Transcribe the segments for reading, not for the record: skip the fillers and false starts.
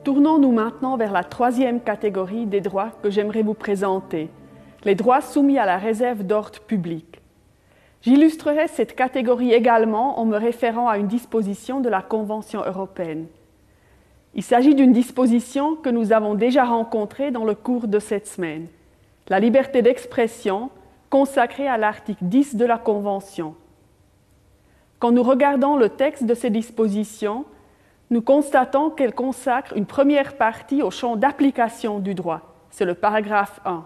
Tournons-nous maintenant vers la troisième catégorie des droits que j'aimerais vous présenter, les droits soumis à la réserve d'ordre public. J'illustrerai cette catégorie également en me référant à une disposition de la Convention européenne. Il s'agit d'une disposition que nous avons déjà rencontrée dans le cours de cette semaine, la liberté d'expression consacrée à l'article 10 de la Convention. Quand nous regardons le texte de ces dispositions, nous constatons qu'elle consacre une première partie au champ d'application du droit, c'est le paragraphe 1.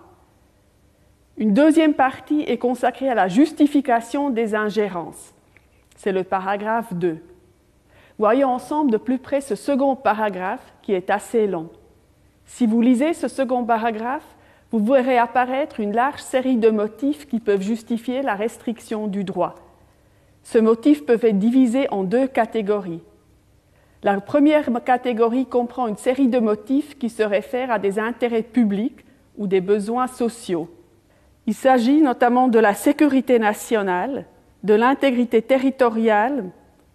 Une deuxième partie est consacrée à la justification des ingérences, c'est le paragraphe 2. Voyons ensemble de plus près ce second paragraphe qui est assez long. Si vous lisez ce second paragraphe, vous verrez apparaître une large série de motifs qui peuvent justifier la restriction du droit. Ces motifs peuvent être divisés en deux catégories. La première catégorie comprend une série de motifs qui se réfèrent à des intérêts publics ou des besoins sociaux. Il s'agit notamment de la sécurité nationale, de l'intégrité territoriale,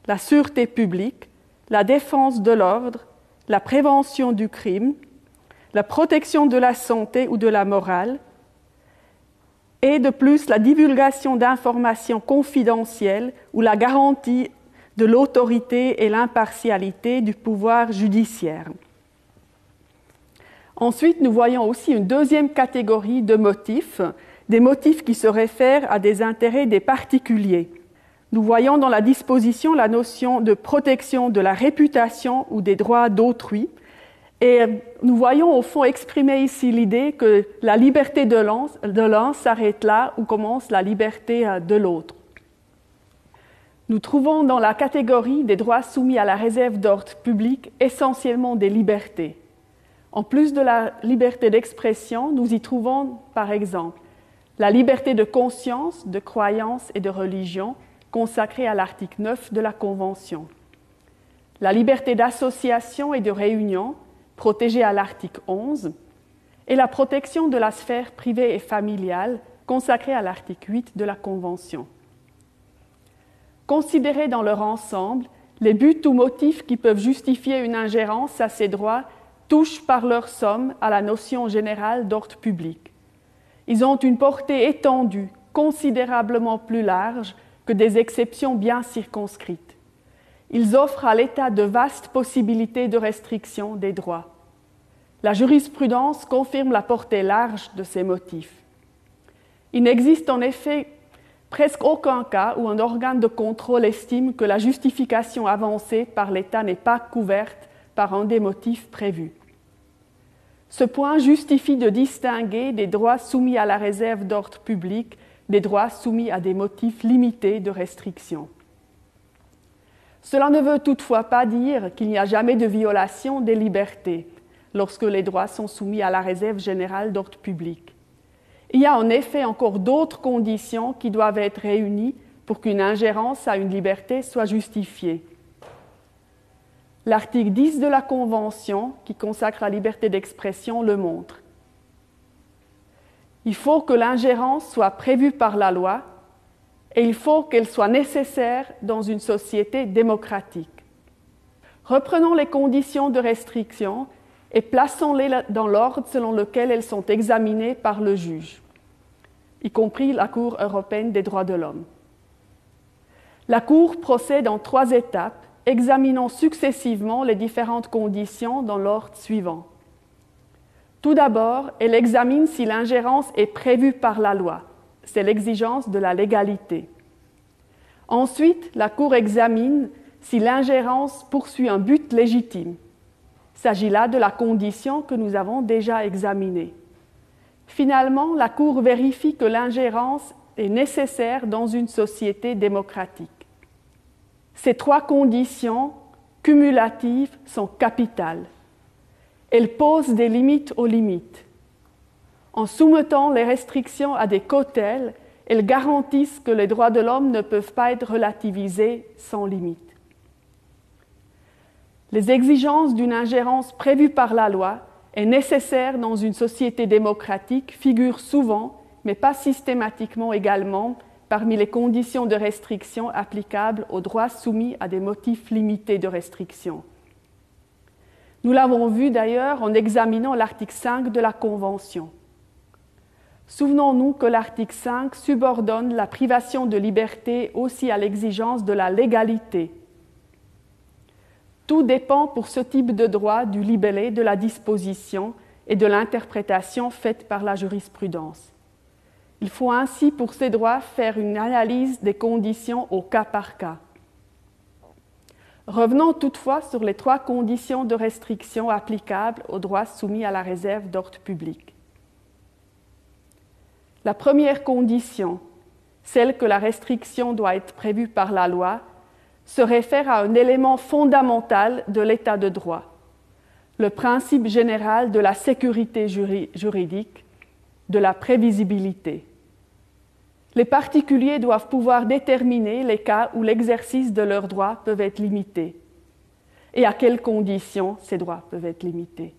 la sûreté publique, la défense de l'ordre, la prévention du crime, la protection de la santé ou de la morale, et de plus la divulgation d'informations confidentielles ou la garantie de l'autorité et l'impartialité du pouvoir judiciaire. Ensuite, nous voyons aussi une deuxième catégorie de motifs, des motifs qui se réfèrent à des intérêts des particuliers. Nous voyons dans la disposition la notion de protection de la réputation ou des droits d'autrui, et nous voyons au fond exprimer ici l'idée que la liberté de l'un s'arrête là où commence la liberté de l'autre. Nous trouvons dans la catégorie des droits soumis à la réserve d'ordre public essentiellement des libertés. En plus de la liberté d'expression, nous y trouvons par exemple la liberté de conscience, de croyance et de religion, consacrée à l'article 9 de la Convention. La liberté d'association et de réunion, protégée à l'article 11, et la protection de la sphère privée et familiale, consacrée à l'article 8 de la Convention. Considérés dans leur ensemble, les buts ou motifs qui peuvent justifier une ingérence à ces droits touchent par leur somme à la notion générale d'ordre public. Ils ont une portée étendue, considérablement plus large que des exceptions bien circonscrites. Ils offrent à l'État de vastes possibilités de restriction des droits. La jurisprudence confirme la portée large de ces motifs. Il n'existe en effet presque aucun cas où un organe de contrôle estime que la justification avancée par l'État n'est pas couverte par un des motifs prévus. Ce point justifie de distinguer des droits soumis à la réserve d'ordre public des droits soumis à des motifs limités de restriction. Cela ne veut toutefois pas dire qu'il n'y a jamais de violation des libertés lorsque les droits sont soumis à la réserve générale d'ordre public. Il y a en effet encore d'autres conditions qui doivent être réunies pour qu'une ingérence à une liberté soit justifiée. L'article 10 de la Convention, qui consacre la liberté d'expression, le montre. Il faut que l'ingérence soit prévue par la loi et il faut qu'elle soit nécessaire dans une société démocratique. Reprenons les conditions de restriction et plaçons-les dans l'ordre selon lequel elles sont examinées par le juge, y compris la Cour européenne des droits de l'homme. La Cour procède en 3 étapes, examinant successivement les différentes conditions dans l'ordre suivant. Tout d'abord, elle examine si l'ingérence est prévue par la loi. C'est l'exigence de la légalité. Ensuite, la Cour examine si l'ingérence poursuit un but légitime. Il s'agit là de la condition que nous avons déjà examinée. Finalement, la Cour vérifie que l'ingérence est nécessaire dans une société démocratique. Ces 3 conditions cumulatives sont capitales. Elles posent des limites aux limites. En soumettant les restrictions à des cautèles, elles garantissent que les droits de l'homme ne peuvent pas être relativisés sans limite. Les exigences d'une ingérence prévue par la loi et nécessaire dans une société démocratique figurent souvent, mais pas systématiquement également, parmi les conditions de restriction applicables aux droits soumis à des motifs limités de restriction. Nous l'avons vu d'ailleurs en examinant l'article 5 de la Convention. Souvenons-nous que l'article 5 subordonne la privation de liberté aussi à l'exigence de la légalité. Tout dépend pour ce type de droit du libellé de la disposition et de l'interprétation faite par la jurisprudence. Il faut ainsi pour ces droits faire une analyse des conditions au cas par cas. Revenons toutefois sur les 3 conditions de restriction applicables aux droits soumis à la réserve d'ordre public. La première condition, celle que la restriction doit être prévue par la loi, se réfère à un élément fondamental de l'état de droit, le principe général de la sécurité juridique, de la prévisibilité. Les particuliers doivent pouvoir déterminer les cas où l'exercice de leurs droits peut être limité et à quelles conditions ces droits peuvent être limités.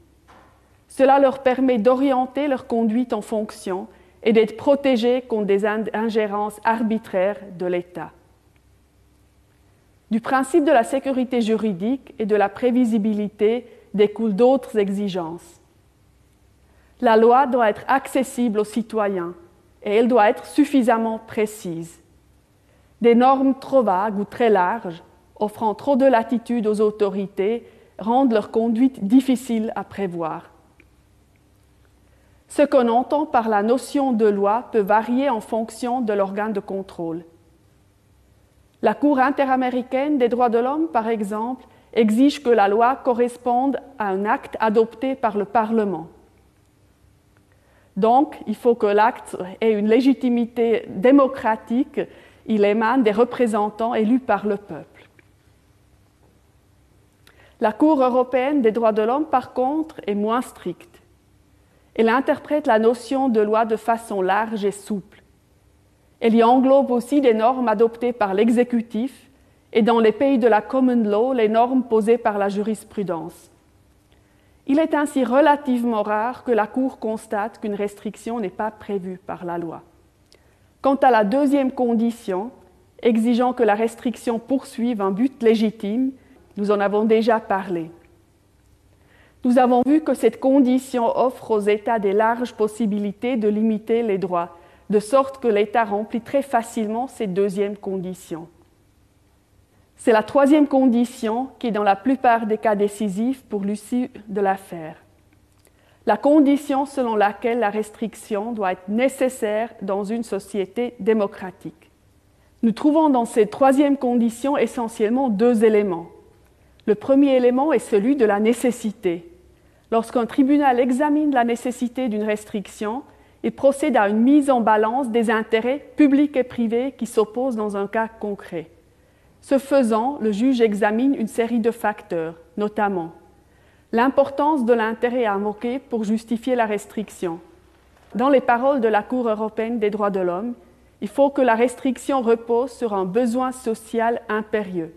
Cela leur permet d'orienter leur conduite en fonction et d'être protégés contre des ingérences arbitraires de l'État. Du principe de la sécurité juridique et de la prévisibilité découlent d'autres exigences. La loi doit être accessible aux citoyens et elle doit être suffisamment précise. Des normes trop vagues ou très larges, offrant trop de latitude aux autorités, rendent leur conduite difficile à prévoir. Ce qu'on entend par la notion de loi peut varier en fonction de l'organe de contrôle. La Cour interaméricaine des droits de l'homme, par exemple, exige que la loi corresponde à un acte adopté par le Parlement. Donc, il faut que l'acte ait une légitimité démocratique, il émane des représentants élus par le peuple. La Cour européenne des droits de l'homme, par contre, est moins stricte. Elle interprète la notion de loi de façon large et souple. Elle y englobe aussi des normes adoptées par l'exécutif et dans les pays de la common law, les normes posées par la jurisprudence. Il est ainsi relativement rare que la Cour constate qu'une restriction n'est pas prévue par la loi. Quant à la deuxième condition, exigeant que la restriction poursuive un but légitime, nous en avons déjà parlé. Nous avons vu que cette condition offre aux États des larges possibilités de limiter les droits, de sorte que l'État remplit très facilement cette deuxième condition. C'est la troisième condition qui est dans la plupart des cas décisif pour l'issue de l'affaire. La condition selon laquelle la restriction doit être nécessaire dans une société démocratique. Nous trouvons dans cette troisième condition essentiellement 2 éléments. Le premier élément est celui de la nécessité. Lorsqu'un tribunal examine la nécessité d'une restriction, il procède à une mise en balance des intérêts publics et privés qui s'opposent dans un cas concret. Ce faisant, le juge examine une série de facteurs, notamment l'importance de l'intérêt invoqué pour justifier la restriction. Dans les paroles de la Cour européenne des droits de l'homme, il faut que la restriction repose sur un besoin social impérieux.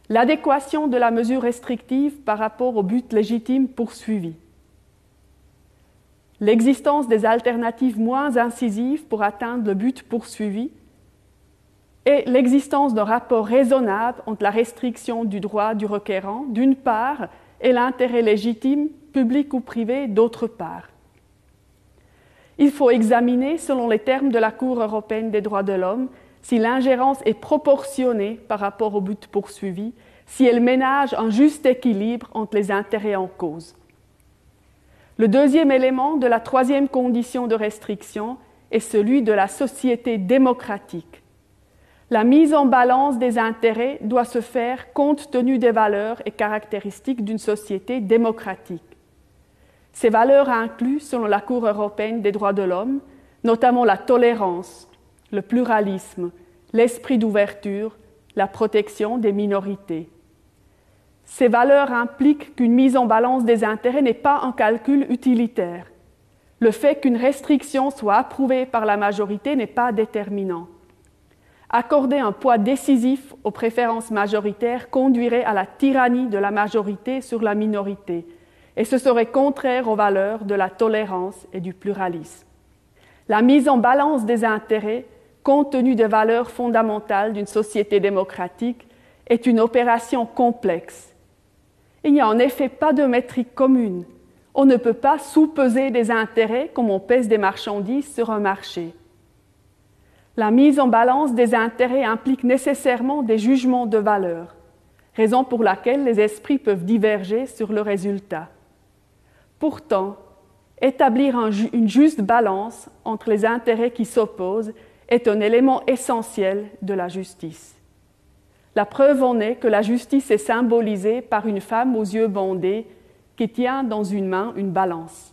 L'adéquation de la mesure restrictive par rapport au but légitime poursuivi. L'existence des alternatives moins incisives pour atteindre le but poursuivi et l'existence d'un rapport raisonnable entre la restriction du droit du requérant, d'une part, et l'intérêt légitime, public ou privé, d'autre part. Il faut examiner, selon les termes de la Cour européenne des droits de l'homme, si l'ingérence est proportionnée par rapport au but poursuivi, si elle ménage un juste équilibre entre les intérêts en cause. Le deuxième élément de la troisième condition de restriction est celui de la société démocratique. La mise en balance des intérêts doit se faire compte tenu des valeurs et caractéristiques d'une société démocratique. Ces valeurs incluent, selon la Cour européenne des droits de l'homme, notamment la tolérance, le pluralisme, l'esprit d'ouverture, la protection des minorités. Ces valeurs impliquent qu'une mise en balance des intérêts n'est pas un calcul utilitaire. Le fait qu'une restriction soit approuvée par la majorité n'est pas déterminant. Accorder un poids décisif aux préférences majoritaires conduirait à la tyrannie de la majorité sur la minorité, et ce serait contraire aux valeurs de la tolérance et du pluralisme. La mise en balance des intérêts, compte tenu des valeurs fondamentales d'une société démocratique, est une opération complexe. Il n'y a en effet pas de métrique commune. On ne peut pas sous-peser des intérêts comme on pèse des marchandises sur un marché. La mise en balance des intérêts implique nécessairement des jugements de valeur, raison pour laquelle les esprits peuvent diverger sur le résultat. Pourtant, établir une juste balance entre les intérêts qui s'opposent est un élément essentiel de la justice. La preuve en est que la justice est symbolisée par une femme aux yeux bandés qui tient dans une main une balance.